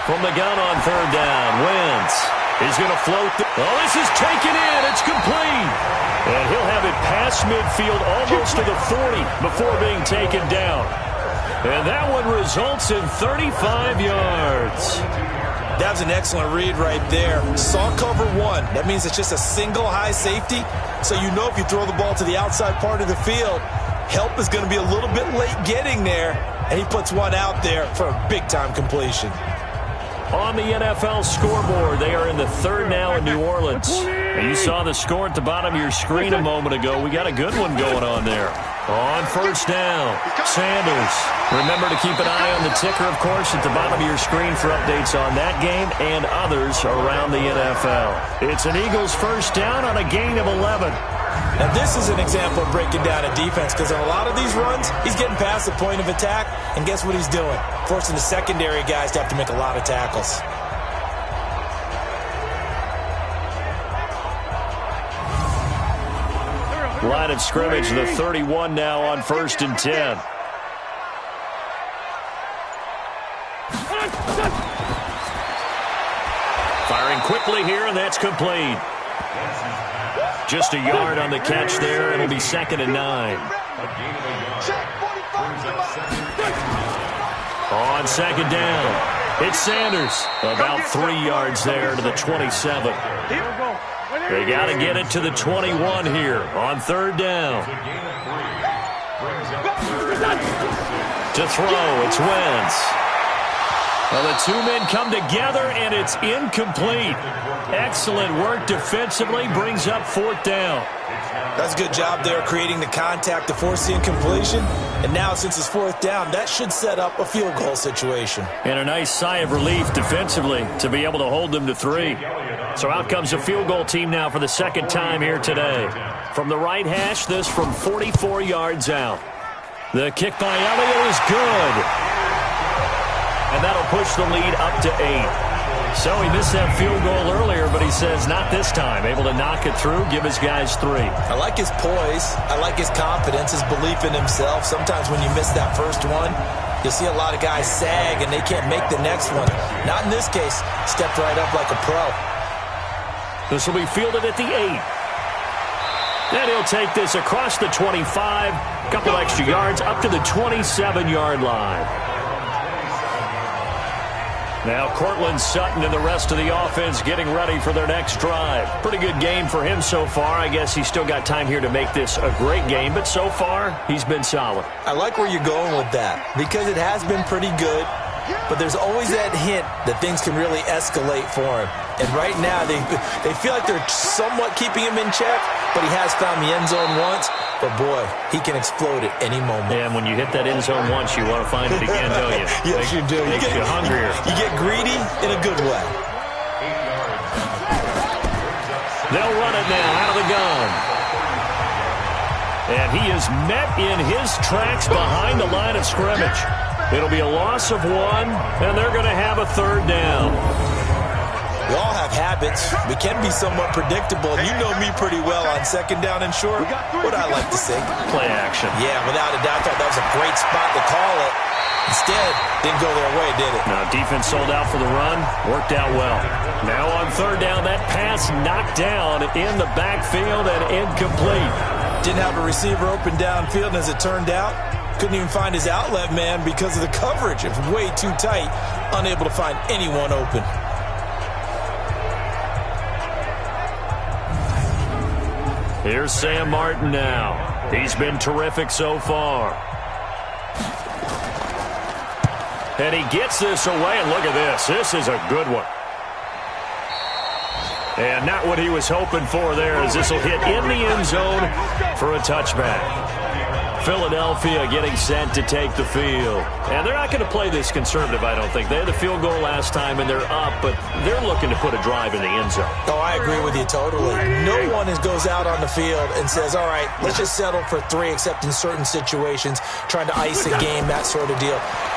From the gun on 3rd down, Wentz. He's going to float. Oh, this is taken in. It's complete. And he'll have it past midfield almost to the 40 before being taken down. And that one results in 35 yards. That was an excellent read right there. Saw cover 1. That means it's just a single high safety. So you know if you throw the ball to the outside part of the field, help is going to be a little bit late getting there. And he puts one out there for a big-time completion. On the NFL scoreboard, they are in the 3rd now in New Orleans. And you saw the score at the bottom of your screen a moment ago. We got a good one going on there. On 1st down, Sanders. Remember to keep an eye on the ticker, of course, at the bottom of your screen for updates on that game and others around the NFL. It's an Eagles 1st down on a gain of 11. Now, this is an example of breaking down a defense because on a lot of these runs, he's getting past the point of attack, and guess what he's doing? Forcing the secondary guys to have to make a lot of tackles. Line of scrimmage, the 31 now on 1st and 10. Firing quickly here, and that's complete. Just a yard on the catch there. It'll be 2nd and 9. On 2nd down, it's Sanders. About 3 yards there to the 27. They got to get it to the 21 here on 3rd down. To throw, it's Wentz. Well, the 2 men come together, and it's incomplete. Excellent work defensively, brings up 4th down. That's a good job there creating the contact to force the incompletion. And now, since it's 4th down, that should set up a field goal situation. And a nice sigh of relief defensively to be able to hold them to 3. So out comes a field goal team now for the 2nd time here today. From the right hash, this from 44 yards out. The kick by Elliott is good. And that'll push the lead up to 8. So he missed that field goal earlier, but he says not this time. Able to knock it through, give his guys 3. I like his poise. I like his confidence, his belief in himself. Sometimes when you miss that first one, you'll see a lot of guys sag and they can't make the next one. Not in this case. Stepped right up like a pro. This will be fielded at the 8. Then he'll take this across the 25. A couple extra yards up to the 27-yard line. Now Cortland Sutton and the rest of the offense getting ready for their next drive. Pretty good game for him so far. I guess he's still got time here to make this a great game, but so far he's been solid. I like where you're going with that because it has been pretty good, but there's always that hint that things can really escalate for him. And right now they feel like they're somewhat keeping him in check, but he has found the end zone once. But, boy, he can explode at any moment. Yeah, and when you hit that end zone once, you want to find it again, don't you? Yes, you do. Makes you hungrier. You get greedy in a good way. They'll run it now out of the gun. And he is met in his tracks behind the line of scrimmage. It'll be a loss of 1, and they're going to have a third down. We all have habits. We can be somewhat predictable. You know me pretty well on second down and short. What I like to say? Play action. Yeah, without a doubt. I thought that was a great spot to call it. Instead, didn't go their way, did it? Now, defense sold out for the run. Worked out well. Now on third down, that pass knocked down in the backfield and incomplete. Didn't have a receiver open downfield, and as it turned out, couldn't even find his outlet man because of the coverage. It was way too tight. Unable to find anyone open. Here's Sam Martin now. He's been terrific so far. And he gets this away, and look at this. This is a good one. And not what he was hoping for there, as this will hit in the end zone for a touchback. Philadelphia getting set to take the field. And they're not going to play this conservative, I don't think. They had the field goal last time, and they're up, but they're looking to put a drive in the end zone. Oh, I agree with you totally. No one goes out on the field and says, all right, let's just settle for 3, except in certain situations, trying to ice a game, that sort of deal.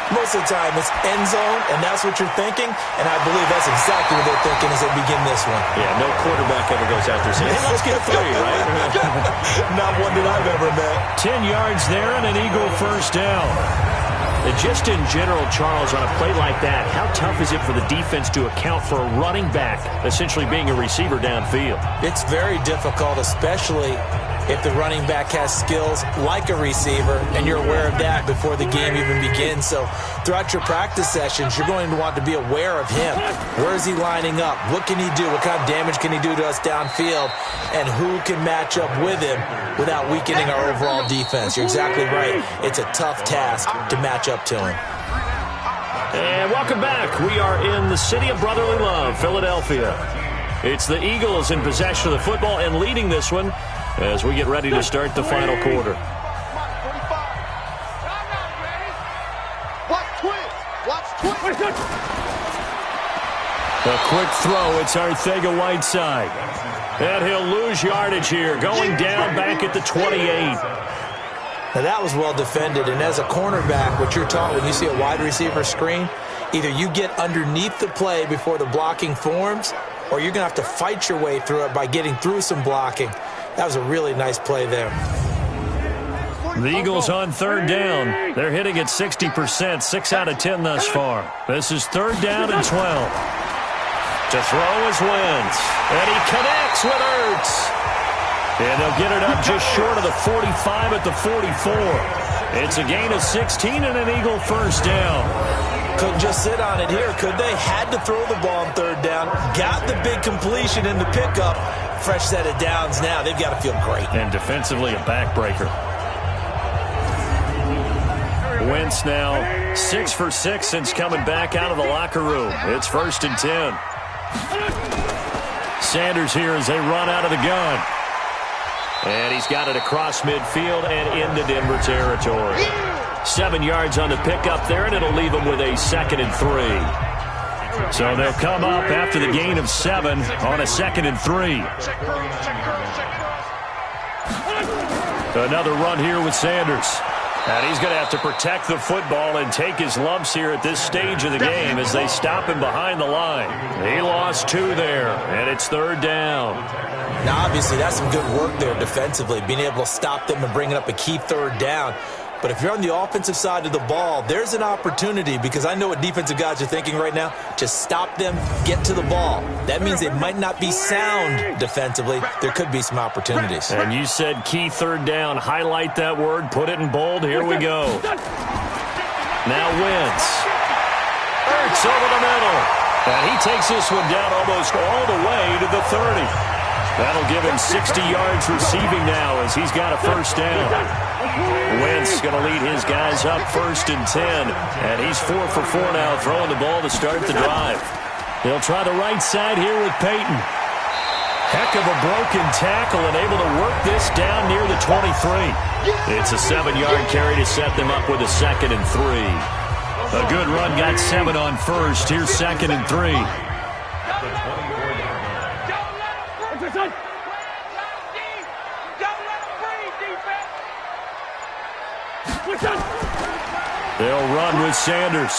Most of the time, it's end zone, and that's what you're thinking, and I believe that's exactly what they're thinking as they begin this one. Yeah, no quarterback ever goes out there saying, hey, let's get 3, right? Not one that I've ever met. 10 yards there and an Eagle first down. And just in general, Charles, on a play like that, how tough is it for the defense to account for a running back essentially being a receiver downfield? It's very difficult, especially if the running back has skills like a receiver, and you're aware of that before the game even begins. So throughout your practice sessions, you're going to want to be aware of him. Where is he lining up? What can he do? What kind of damage can he do to us downfield? And who can match up with him without weakening our overall defense? You're exactly right. It's a tough task to match up to him. And welcome back. We are in the city of brotherly love, Philadelphia. It's the Eagles in possession of the football and leading this one as we get ready to start the final quarter. A quick throw. It's Arcega-Whiteside. And he'll lose yardage here, going down back at the 28. Now that was well defended, and as a cornerback, what you're taught when you see a wide receiver screen, either you get underneath the play before the blocking forms, or you're going to have to fight your way through it by getting through some blocking. That was a really nice play there. The Eagles on third down. They're hitting at 60%, 6 out of 10 thus far. This is third down and 12. To throw is Wentz. And he connects with Ertz. And they'll get it up just short of the 45 at the 44. It's a gain of 16 and an Eagle first down. Couldn't just sit on it here, could they? Had to throw the ball on third down. Got the big completion in the pickup. Fresh set of downs now. They've got to feel great. And defensively, a backbreaker. Wentz now 6 for 6 since coming back out of the locker room. It's 1st and 10. Sanders here as they run out of the gun. And he's got it across midfield and into Denver territory. 7 yards on the pickup there, and it'll leave them with a 2nd and 3. So they'll come up after the gain of 7 on a 2nd and 3. Another run here with Sanders. And he's going to have to protect the football and take his lumps here at this stage of the game as they stop him behind the line. He lost 2 there, and it's third down. Now, obviously, that's some good work there defensively, being able to stop them and bringing up a key third down. But if you're on the offensive side of the ball, there's an opportunity, because I know what defensive guys are thinking right now, to stop them, get to the ball. That means they might not be sound defensively. There could be some opportunities. And you said key third down. Highlight that word. Put it in bold. Here we go. Now Wentz. Ertz over the middle. And he takes this one down almost all the way to the 30. That'll give him 60 yards receiving now as he's got a first down. Wentz going to lead his guys up 1st and 10. And he's 4 for 4 now, throwing the ball to start the drive. They'll try the right side here with Peyton. Heck of a broken tackle and able to work this down near the 23. It's a 7-yard carry to set them up with a 2nd and 3. A good run, got 7 on first. Here's 2nd and 3. They'll run with Sanders.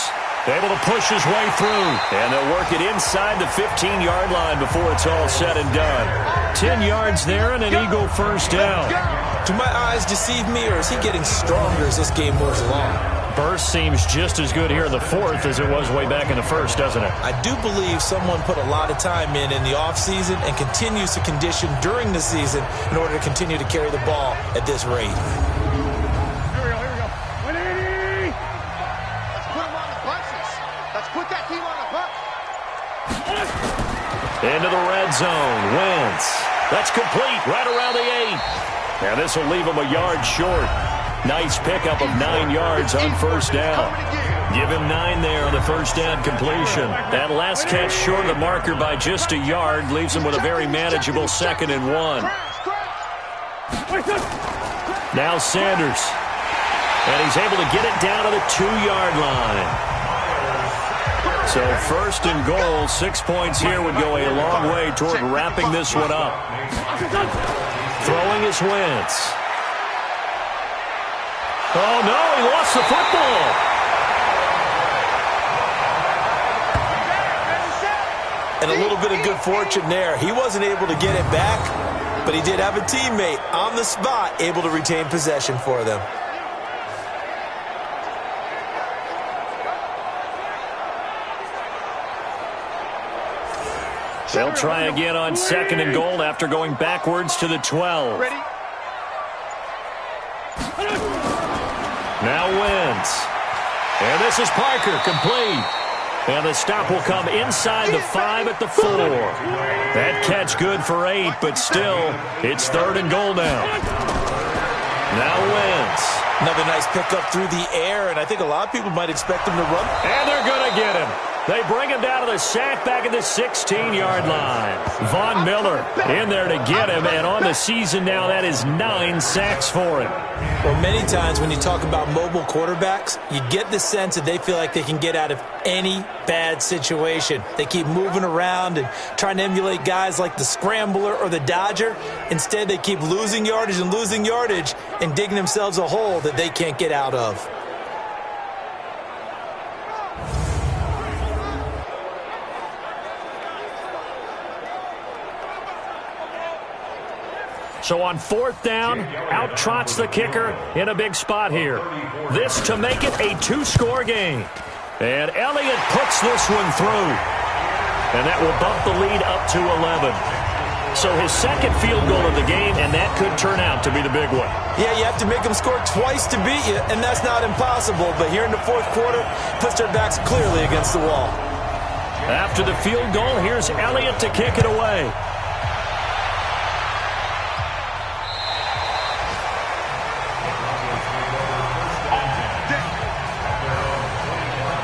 Able to push his way through. And they'll work it inside the 15-yard line before it's all said and done. 10 yards there and an Eagle first down. Do my eyes deceive me, or is he getting stronger as this game moves along? Burst seems just as good here in the fourth as it was way back in the first, doesn't it? I do believe someone put a lot of time in the offseason and continues to condition during the season in order to continue to carry the ball at this rate. Here we go. 180! Let's put them on the bunches. Let's put that team on the bus. Into the red zone. Wentz. That's complete right around the 8. And this will leave him a yard short. Nice pickup of 9 yards on first down. Give him 9 there on the first down completion. That last catch short of the marker by just a yard leaves him with a very manageable 2nd and 1. Now Sanders. And he's able to get it down to the 2-yard line. So 1st and goal, 6 points here would go a long way toward wrapping this one up. Throwing is Wentz. Oh, no, he lost the football. And a little bit of good fortune there. He wasn't able to get it back, but he did have a teammate on the spot able to retain possession for them. They'll try again on 2nd and goal after going backwards to the 12. Ready? Now Wentz. And this is Parker, complete. And the stop will come inside the 5 at the 4. That catch good for 8, but still, it's 3rd and goal now. Now Wentz. Another nice pickup through the air, and I think a lot of people might expect him to run. And they're going to get him. They bring him down to the sack back at the 16-yard line. Von Miller in there to get him, and on the season now, that is 9 sacks for him. Well, many times when you talk about mobile quarterbacks, you get the sense that they feel like they can get out of any bad situation. They keep moving around and trying to emulate guys like the Scrambler or the Dodger. Instead, they keep losing yardage and digging themselves a hole that they can't get out of. So on 4th down, out trots the kicker in a big spot here. This to make it a 2-score game. And Elliott puts this one through. And that will bump the lead up to 11. So his 2nd field goal of the game, and that could turn out to be the big one. Yeah, you have to make them score twice to beat you, and that's not impossible. But here in the 4th quarter, puts their backs clearly against the wall. After the field goal, here's Elliott to kick it away.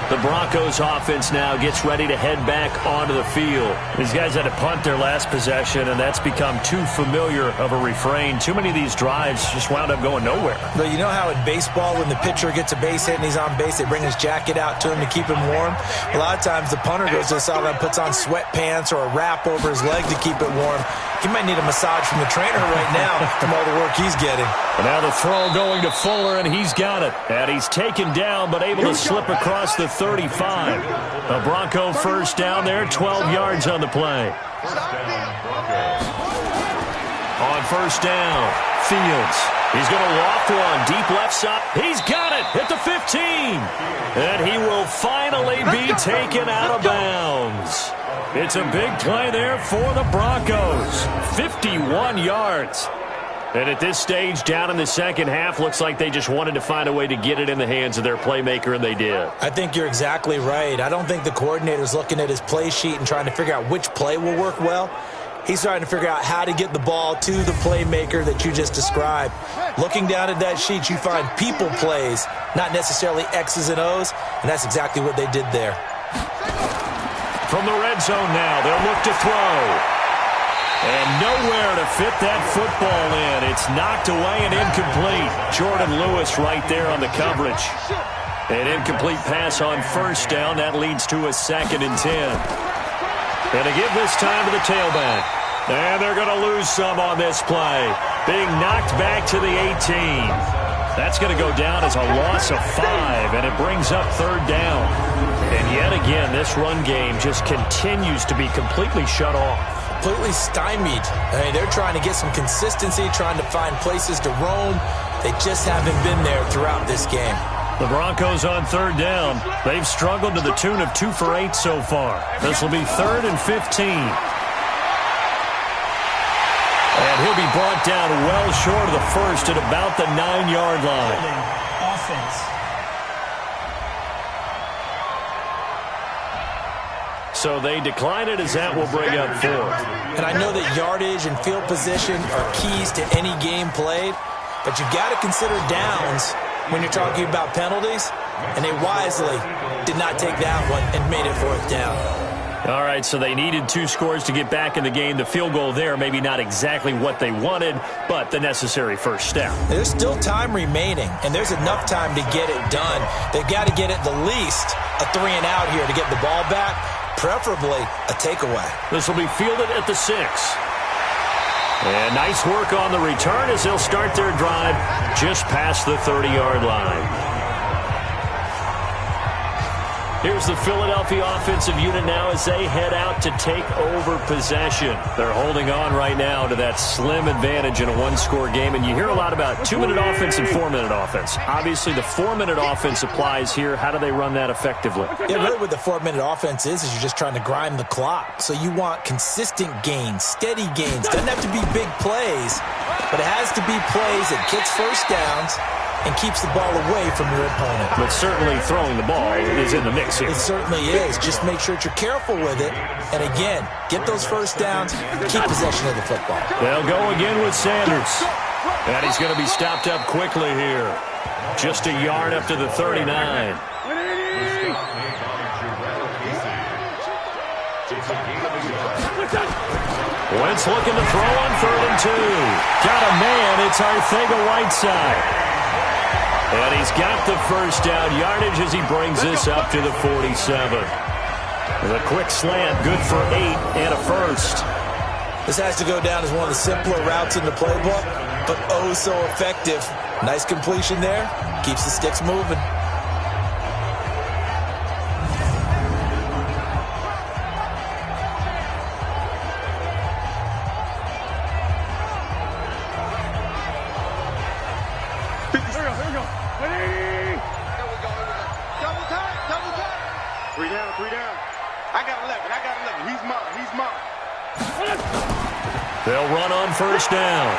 The Broncos offense now gets ready to head back onto the field. These guys had to punt their last possession, and that's become too familiar of a refrain. Too many of these drives just wound up going nowhere. But you know how in baseball, when the pitcher gets a base hit and he's on base, they bring his jacket out to him to keep him warm? A lot of times the punter goes to the sideline, puts on sweatpants or a wrap over his leg to keep it warm. He might need a massage from the trainer right now from all the work he's getting. And now the throw going to Fuller, and he's got it. And he's taken down, but able to slip across the 35. A Bronco first down there, 12 yards on the play. On first down, Fields. He's going to loft one, deep left side. He's got it at the 15. And he will finally be taken out of bounds. It's a big play there for the Broncos. 51 yards. And at this stage, down in the second half, looks like they just wanted to find a way to get it in the hands of their playmaker, and they did. I think you're exactly right. I don't think the coordinator's looking at his play sheet and trying to figure out which play will work well. He's trying to figure out how to get the ball to the playmaker that you just described. Looking down at that sheet, you find people plays, not necessarily X's and O's, and that's exactly what they did there. From the red zone now, they'll look to throw. And nowhere to fit that football in. It's knocked away and incomplete. Jordan Lewis right there on the coverage. An incomplete pass on first down. That leads to a 2nd and 10. And to give this time to the tailback. And they're going to lose some on this play. Being knocked back to the 18. That's going to go down as a loss of 5, and it brings up third down. And yet again, this run game just continues to be completely shut off. Completely stymied. I mean, they're trying to get some consistency, trying to find places to roam. They just haven't been there throughout this game. The Broncos on third down. They've struggled to the tune of 2 for 8 so far. This will be 3rd and 15. And he'll be brought down well short of the first at about the 9-yard line. Offense. So they decline it as that will bring up 4th. And I know that yardage and field position are keys to any game played, but you've got to consider downs when you're talking about penalties, and they wisely did not take that one and made it 4th down. All right, so they needed 2 scores to get back in the game. The field goal there, maybe not exactly what they wanted, but the necessary first step. There's still time remaining, and there's enough time to get it done. They've got to get at the least a 3-and-out here to get the ball back, preferably a takeaway. This will be fielded at the 6. And nice work on the return as they'll start their drive just past the 30-yard line. Here's the Philadelphia offensive unit now as they head out to take over possession. They're holding on right now to that slim advantage in a 1-score game. And you hear a lot about 2-minute offense and 4-minute offense. Obviously, the 4-minute offense applies here. How do they run that effectively? Yeah, really what the 4-minute offense is you're just trying to grind the clock. So you want consistent gains, steady gains. Doesn't have to be big plays, but it has to be plays that gets first downs and keeps the ball away from your opponent. But certainly throwing the ball is in the mix here. It certainly is. Just make sure that you're careful with it. And again, get those first downs, keep possession of the football. They'll go again with Sanders. And he's going to be stopped up quickly here. Just a yard up to the 39. Wentz looking to throw on 3rd and 2. Got a man. It's Arcega-Whiteside. And he's got the first down yardage as he brings this up to the 47. The quick slant, good for 8 and a first. This has to go down as one of the simpler routes in the playbook, but oh so effective. Nice completion there. Keeps the sticks moving. They'll run on first down.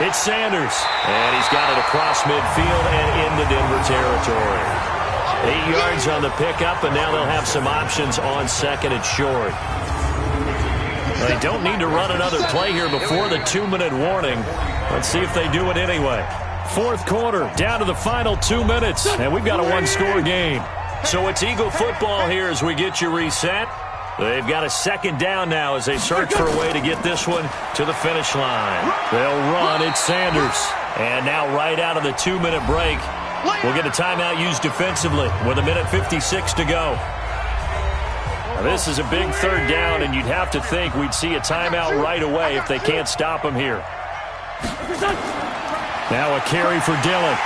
It's Sanders, and he's got it across midfield and into Denver territory. 8 yards on the pickup, and now they'll have some options on 2nd and short. They don't need to run another play here before the 2-minute warning. Let's see if they do it anyway. 4th quarter, down to the final 2 minutes, and we've got a 1-score game. So it's Eagle football here as we get you reset. They've got a 2nd down now as they search for a way to get this one to the finish line. They'll run. It's Sanders. And now right out of the 2-minute break, we'll get a timeout used defensively with 1:56 to go. Now, this is a big 3rd down, and you'd have to think we'd see a timeout right away if they can't stop him here. Now a carry for Dillon.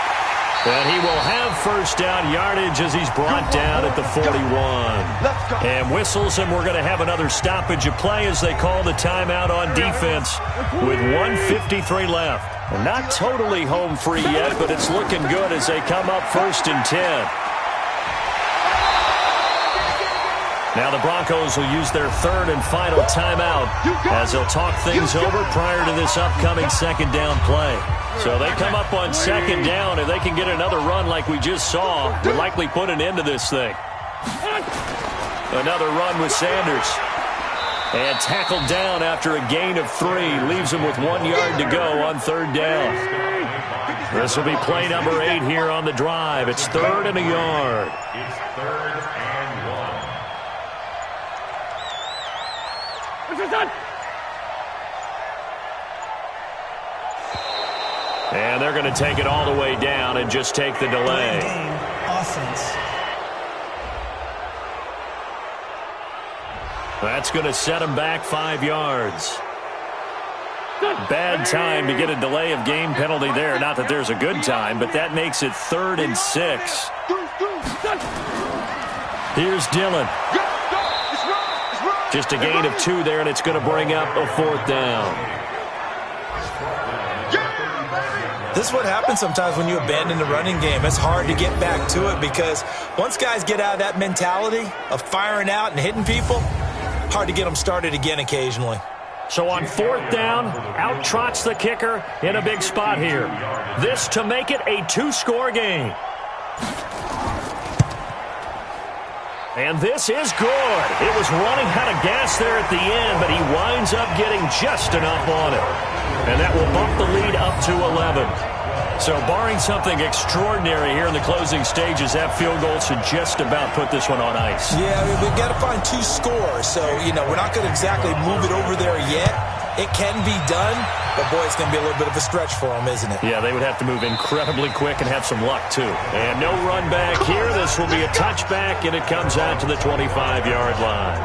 And he will have first down yardage as he's brought down at the 41. And whistles, and we're going to have another stoppage of play as they call the timeout on defense with 1:53 left. And not totally home free yet, but it's looking good as they come up 1st and 10. Now the Broncos will use their 3rd and final timeout as they'll talk things over prior to this upcoming 2nd down play. So they come up on 2nd down, and they can get another run like we just saw. Would likely put an end to this thing. Another run with Sanders. And tackled down after a gain of 3. Leaves him with 1 yard to go on 3rd down. This will be play number 8 here on the drive. It's 3rd and a yard. It's 3rd and 1. And they're going to take it all the way down and just take the delay. Offense. That's going to set them back 5 yards. Bad time to get a delay of game penalty there. Not that there's a good time, but that makes it 3rd and 6. Here's Dillon. Just a gain of 2 there, and it's going to bring up a 4th down. This is what happens sometimes when you abandon the running game. It's hard to get back to it because once guys get out of that mentality of firing out and hitting people, hard to get them started again occasionally. So on 4th down, out trots the kicker in a big spot here. This to make it a 2-score game. And this is good. It was running out of gas there at the end, but he winds up getting just enough on it. And that will bump the lead up to 11. So barring something extraordinary here in the closing stages, that field goal should just about put this one on ice. Yeah, I mean, we've got to find 2 scores. So, we're not going to exactly move it over there yet. It can be done, but, boy, it's going to be a little bit of a stretch for them, isn't it? Yeah, they would have to move incredibly quick and have some luck, too. And no run back here. This will be a touchback, and it comes out to the 25-yard line.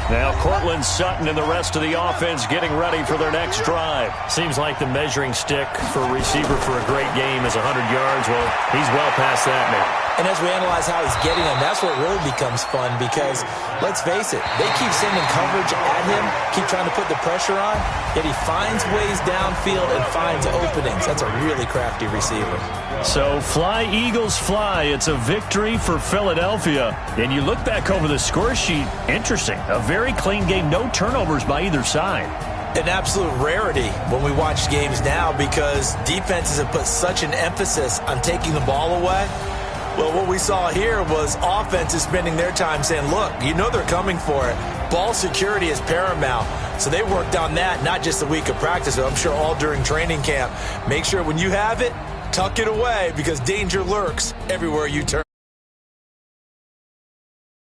Now Cortland Sutton and the rest of the offense getting ready for their next drive. Seems like the measuring stick for a receiver for a great game is 100 yards. Well, he's well past that now. And as we analyze how he's getting them, that's what really becomes fun because, let's face it, they keep sending coverage at him, keep trying to put the pressure on, yet he finds ways downfield and finds openings. That's a really crafty receiver. So fly, Eagles, fly. It's a victory for Philadelphia. And you look back over the score sheet, interesting. A very clean game, no turnovers by either side. An absolute rarity when we watch games now because defenses have put such an emphasis on taking the ball away. Well, what we saw here was offenses spending their time saying, look, they're coming for it. Ball security is paramount. So they worked on that, not just a week of practice, but I'm sure all during training camp. Make sure when you have it, tuck it away because danger lurks everywhere you turn.